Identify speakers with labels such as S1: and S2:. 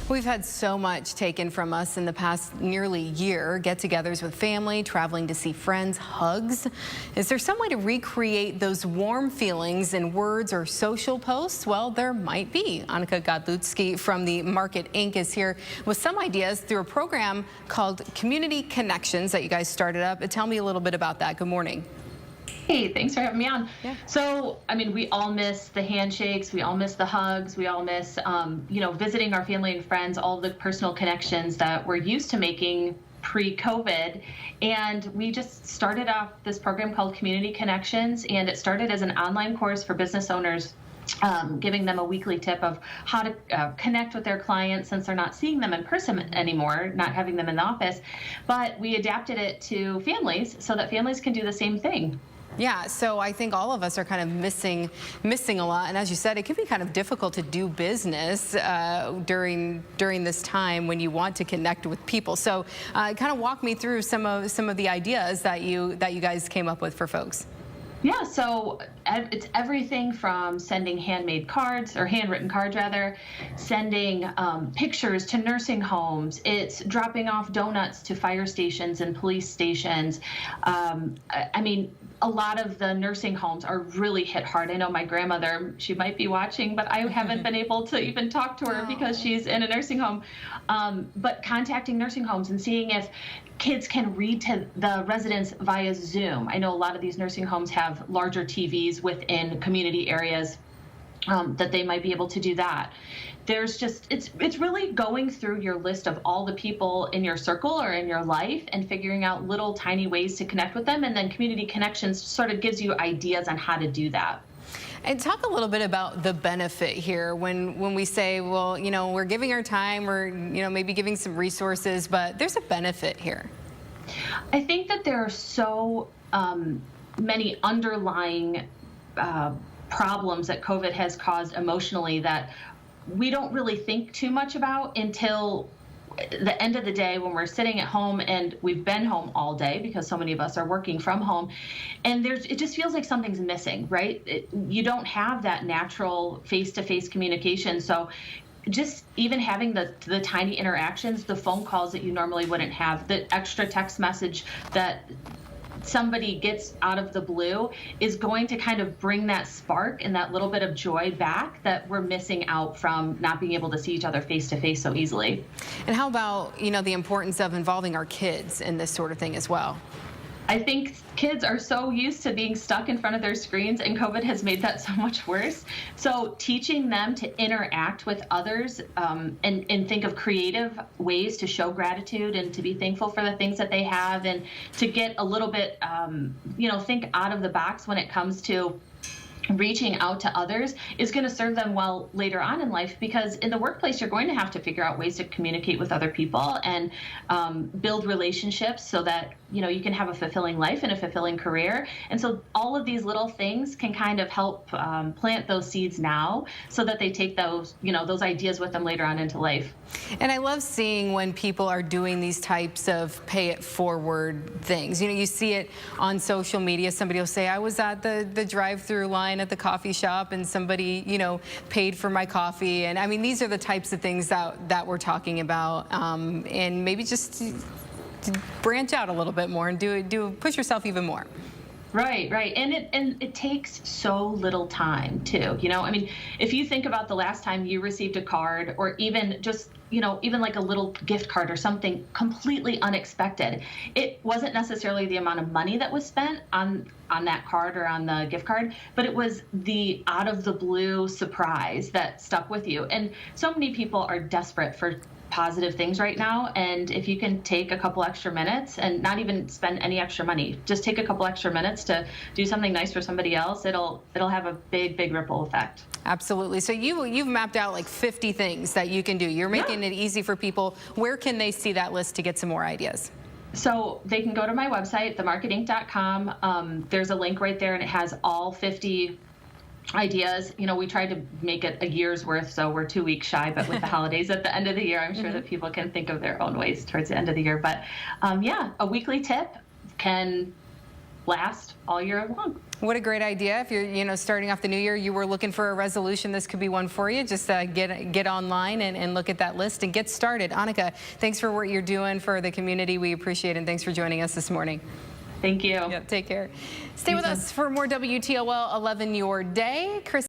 S1: We've had so much taken from us in the past nearly year. Get-togethers with family, traveling to see friends, hugs. Is there some way to recreate those warm feelings in words or social posts? Well, there might be. Anneke Godlewski from the Market Inc. is here with some ideas through a program called Community Connections that you guys started up. Tell me a little bit about that. Good morning.
S2: Hey, thanks for having me on.
S1: Yeah.
S2: So, we all miss the handshakes, we all miss the hugs, we all miss, visiting our family and friends, all the personal connections that we're used to making pre-COVID. And we just started off this program called Community Connections, and it started as an online course for business owners, giving them a weekly tip of how to connect with their clients since they're not seeing them in person anymore, not having them in the office. But we adapted it to families so that families can do the same thing.
S1: Yeah, so I think all of us are kind of missing a lot, and as you said, it can be kind of difficult to do business during this time when you want to connect with people. So, kind of walk me through some of the ideas that you guys came up with for folks.
S2: Yeah, so it's everything from sending handmade cards, or handwritten cards rather, sending pictures to nursing homes. It's dropping off donuts to fire stations and police stations. A lot of the nursing homes are really hit hard. I know my grandmother, she might be watching, but I haven't been able to even talk to her because she's in a nursing home. But contacting nursing homes and seeing if kids can read to the residents via Zoom. I know a lot of these nursing homes have larger TVs within community areas that they might be able to do that. There's just, it's really going through your list of all the people in your circle or in your life and figuring out little tiny ways to connect with them. And then Community Connections sort of gives you ideas on how to do that.
S1: And talk a little bit about the benefit here when we say, well, we're giving our time, or, maybe giving some resources, but there's a benefit here.
S2: I think that there are so many underlying problems that COVID has caused emotionally that we don't really think too much about until the end of the day, when we're sitting at home and we've been home all day because so many of us are working from home, and it just feels like something's missing, right? You don't have that natural face-to-face communication. So just even having the tiny interactions, the phone calls that you normally wouldn't have, the extra text message that somebody gets out of the blue is going to kind of bring that spark and that little bit of joy back that we're missing out from not being able to see each other face to face so easily.
S1: And how about, the importance of involving our kids in this sort of thing as well?
S2: I think kids are so used to being stuck in front of their screens, and COVID has made that so much worse. So teaching them to interact with others and think of creative ways to show gratitude and to be thankful for the things that they have, and to get a little bit, think out of the box when it comes to reaching out to others is going to serve them well later on in life, because in the workplace you're going to have to figure out ways to communicate with other people and build relationships so that you can have a fulfilling life and a fulfilling career. And so all of these little things can kind of help plant those seeds now so that they take those ideas with them later on into life.
S1: And I love seeing when people are doing these types of pay it forward things. You see it on social media. Somebody will say, I was at the drive-through line at the coffee shop and somebody, paid for my coffee. And these are the types of things that we're talking about. And maybe just to branch out a little bit more and push yourself even more.
S2: Right. And it takes so little time too. If you think about the last time you received a card, or even just, even like a little gift card or something completely unexpected, it wasn't necessarily the amount of money that was spent on that card or on the gift card, but it was the out of the blue surprise that stuck with you. And so many people are desperate for positive things right now, and if you can take a couple extra minutes and not even spend any extra money, just take a couple extra minutes to do something nice for somebody else, it'll have a big ripple effect.
S1: Absolutely. So you've mapped out like 50 things that you can do. You're making it easy for people. Where can they see that list to get some more ideas?
S2: So they can go to my website, themarketinc.com. There's a link right there, and it has all 50 ideas. We tried to make it a year's worth, so we're 2 weeks shy, but with the holidays at the end of the year, I'm sure that people can think of their own ways towards the end of the year. But a weekly tip can last all year long.
S1: What a great idea. If you're, starting off the new year, you were looking for a resolution, this could be one for you. Just get online and look at that list and get started. Anneke, thanks for what you're doing for the community. We appreciate it, and thanks for joining us this morning.
S2: Thank you.
S1: Yep, take care. Stay with us for more WTOL 11 Your Day. Chris